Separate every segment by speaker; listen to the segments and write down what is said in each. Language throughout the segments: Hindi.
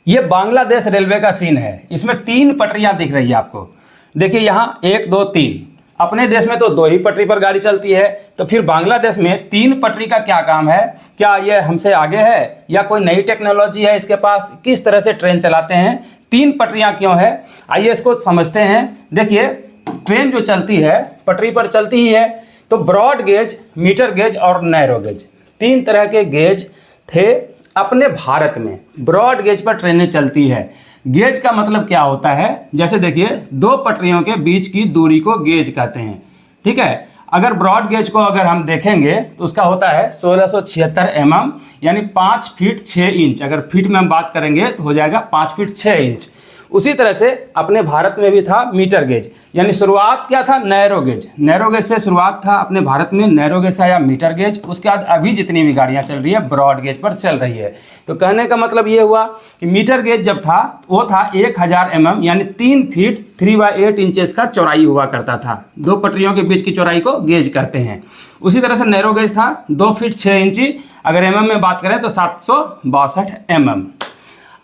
Speaker 1: ये बांग्लादेश रेलवे का सीन है। इसमें 3 पटरियां दिख रही है आपको। देखिए यहाँ 1 2 3। अपने देश में तो 2 ही पटरी पर गाड़ी चलती है, तो फिर बांग्लादेश में 3 पटरी का क्या काम है? क्या ये हमसे आगे है या कोई नई टेक्नोलॉजी है इसके पास? किस तरह से ट्रेन चलाते हैं? 3 पटरियां क्यों है? आइए इसको समझते हैं। देखिए ट्रेन जो चलती है पटरी पर चलती ही है, तो ब्रॉड गेज, मीटर गेज और नैरो गेज, 3 तरह के गेज थे अपने भारत में। ब्रॉड गेज पर ट्रेनें चलती है। गेज का मतलब क्या होता है? जैसे देखिए 2 पटरियों के बीच की दूरी को गेज कहते हैं, ठीक है। अगर ब्रॉड गेज को अगर हम देखेंगे तो उसका होता है 1676 mm, यानी 5 फीट 6 इंच। अगर फीट में हम बात करेंगे तो हो जाएगा 5 फीट 6 इंच। उसी तरह से अपने भारत में भी था मीटर गेज, यानी शुरुआत क्या था? Narrow gauge. नैरो गेज से शुरुआत था अपने भारत में, नैरो गेज से आया मीटर गेज। उसके बाद अभी जितनी भी गाड़ियां चल रही है ब्रॉड गेज पर चल रही है। तो कहने का मतलब ये हुआ कि मीटर गेज जब था वो था 1000 mm, यानी 3 फीट 3/8 इंचेस का चौड़ाई हुआ करता था। 2 पटरियों के बीच की चौड़ाई को गेज कहते हैं। उसी तरह से नैरो गेज था 2 फीट 6 इंची। अगर mm में बात करें तो 762 mm।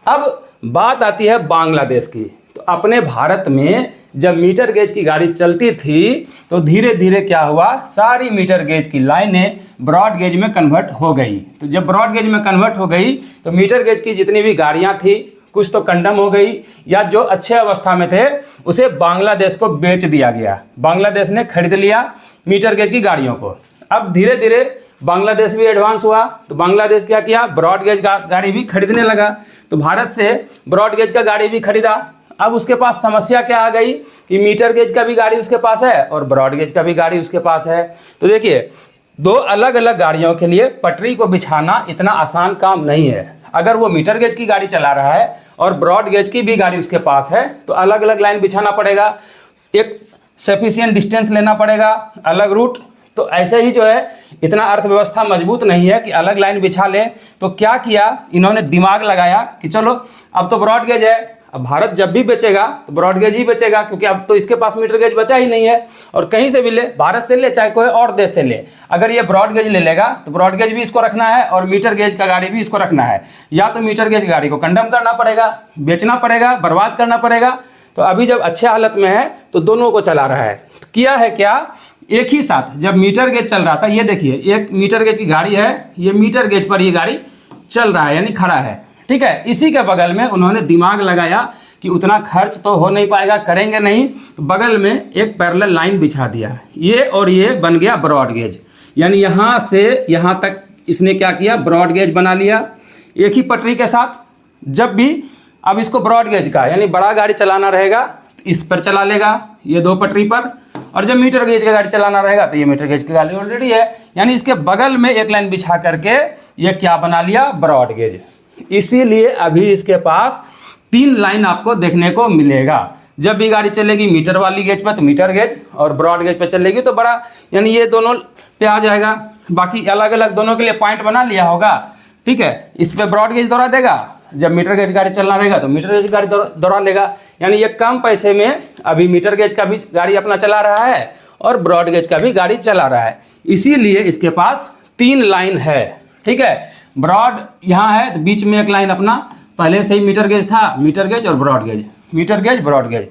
Speaker 1: अब बात आती है बांग्लादेश की। तो अपने भारत में जब मीटर गेज की गाड़ी चलती थी तो धीरे धीरे क्या हुआ? सारी मीटर गेज की लाइनें ब्रॉड गेज में कन्वर्ट हो गई। तो जब ब्रॉड गेज में कन्वर्ट हो गई तो मीटर गेज की जितनी भी गाड़ियां थी कुछ तो कंडम हो गई, या जो अच्छे अवस्था में थे उसे बांग्लादेश को बेच दिया गया। बांग्लादेश ने खरीद लिया मीटर गेज की गाड़ियों को। अब धीरे धीरे बांग्लादेश भी एडवांस हुआ, तो बांग्लादेश क्या किया? ब्रॉड गेज का गाड़ी भी खरीदने लगा। तो भारत से ब्रॉड गेज का गाड़ी भी खरीदा। अब उसके पास समस्या क्या आ गई कि मीटर गेज का भी गाड़ी उसके पास है और ब्रॉड गेज का भी गाड़ी उसके पास है। तो देखिए 2 अलग अलग गाड़ियों के लिए पटरी को बिछाना इतना आसान काम नहीं है। अगर वो मीटर गेज की गाड़ी चला रहा है और ब्रॉड गेज की भी गाड़ी उसके पास है तो अलग अलग लाइन बिछाना पड़ेगा, एक सफिशिएंट डिस्टेंस लेना पड़ेगा, अलग रूट। तो ऐसे ही जो है इतना अर्थव्यवस्था मजबूत नहीं है कि अलग लाइन बिछा लें। तो क्या किया इन्होंने? दिमाग लगाया कि चलो अब तो ब्रॉड गेज है, अब भारत जब भी बेचेगा तो ब्रॉड गेज ही बेचेगा, क्योंकि अब तो इसके पास मीटर गेज बचा ही नहीं है। और कहीं से भी ले, भारत से ले चाहे कोई और देश से ले, अगर ये ब्रॉड गेज ले लेगा तो ब्रॉड गेज भी इसको रखना है और मीटर गेज का गाड़ी भी इसको रखना है। या तो मीटर गेज गाड़ी को कंडम करना पड़ेगा, बेचना पड़ेगा, बर्बाद करना पड़ेगा। तो अभी जब अच्छे हालत में है तो दोनों को चला रहा है। तो किया है क्या? एक ही साथ जब मीटर गेज चल रहा था, ये देखिए एक मीटर गेज की गाड़ी है, ये मीटर गेज पर ये गाड़ी चल रहा है यानी खड़ा है, ठीक है। इसी के बगल में उन्होंने दिमाग लगाया कि उतना खर्च तो हो नहीं पाएगा, करेंगे नहीं, तो बगल में एक पैरेलल लाइन बिछा दिया। ये और ये बन गया ब्रॉड गेज, यानी यहाँ से यहाँ तक इसने क्या किया? ब्रॉड गेज बना लिया एक ही पटरी के साथ। जब भी अब इसको ब्रॉड गेज का यानी बड़ा गाड़ी चलाना रहेगा तो इस पर चला लेगा, ये 2 पटरी पर। और जब मीटर गेज का गाड़ी चलाना रहेगा तो ये मीटर गेज की गाड़ी ऑलरेडी है, यानी इसके बगल में एक लाइन बिछा करके ये क्या बना लिया? Broad gauge. इसीलिए अभी इसके पास 3 लाइन आपको देखने को मिलेगा। जब भी गाड़ी चलेगी मीटर वाली गेज पर तो मीटर गेज, और ब्रॉड गेज पर चलेगी तो बड़ा, यानी ये दोनों पे आ जाएगा। बाकी अलग अलग दोनों के लिए पॉइंट बना लिया होगा, ठीक है। इस पर ब्रॉड गेज दौड़ा देगा, जब मीटर गेज गाड़ी चलना रहेगा तो मीटर गेज गाड़ी दौड़ा लेगा। यानी ये कम पैसे में अभी मीटर गेज का भी गाड़ी अपना चला रहा है और ब्रॉड गेज का भी गाड़ी चला रहा है। इसीलिए इसके पास 3 लाइन है, ठीक है। ब्रॉड यहाँ है तो बीच में एक लाइन अपना पहले से ही मीटर गेज था, मीटर गेज और broad gauge, metre gauge broad gauge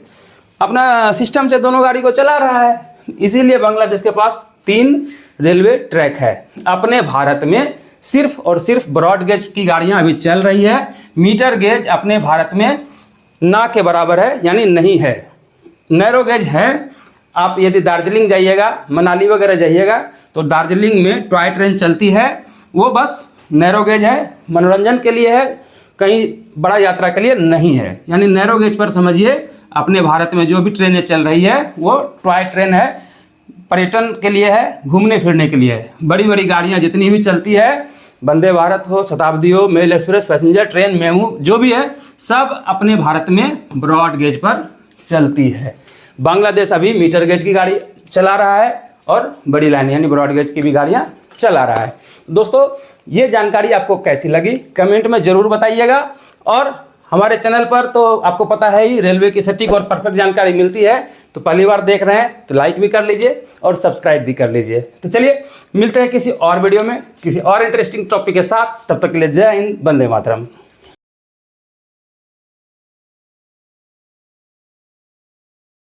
Speaker 1: अपना सिस्टम से दोनों गाड़ी को चला रहा है। इसीलिए बांग्लादेश के पास 3 रेलवे ट्रैक है। अपने भारत में सिर्फ और सिर्फ ब्रॉड गेज की गाड़ियां अभी चल रही है। मीटर गेज अपने भारत में ना के बराबर है, यानी नहीं है। नैरो गेज है। आप यदि दार्जिलिंग जाइएगा, मनाली वगैरह जाइएगा तो दार्जिलिंग में टॉय ट्रेन चलती है, वो बस नैरो गेज है, मनोरंजन के लिए है, कहीं बड़ा यात्रा के लिए नहीं है। यानी नैरो गेज पर समझिए अपने भारत में जो भी ट्रेनें चल रही है वो टॉय ट्रेन है, पर्यटन के लिए है, घूमने फिरने के लिए है। बड़ी बड़ी गाड़ियाँ जितनी भी चलती है, वंदे भारत हो, शताब्दी हो, mail express, passenger train, MEMU जो भी है, सब अपने भारत में ब्रॉड गेज पर चलती है। बांग्लादेश अभी मीटर गेज की गाड़ी चला रहा है और बड़ी लाइन यानी ब्रॉड गेज की भी गाड़ियाँ चला रहा है। दोस्तों ये जानकारी आपको कैसी लगी कमेंट में ज़रूर बताइएगा। और हमारे चैनल पर तो आपको पता है ही रेलवे की सटीक और परफेक्ट जानकारी मिलती है। तो पहली बार देख रहे हैं तो लाइक भी कर लीजिए और सब्सक्राइब भी कर लीजिए। तो चलिए मिलते हैं किसी और वीडियो में किसी और इंटरेस्टिंग टॉपिक के साथ। तब तक के लिए जय हिंद, वंदे मातरम।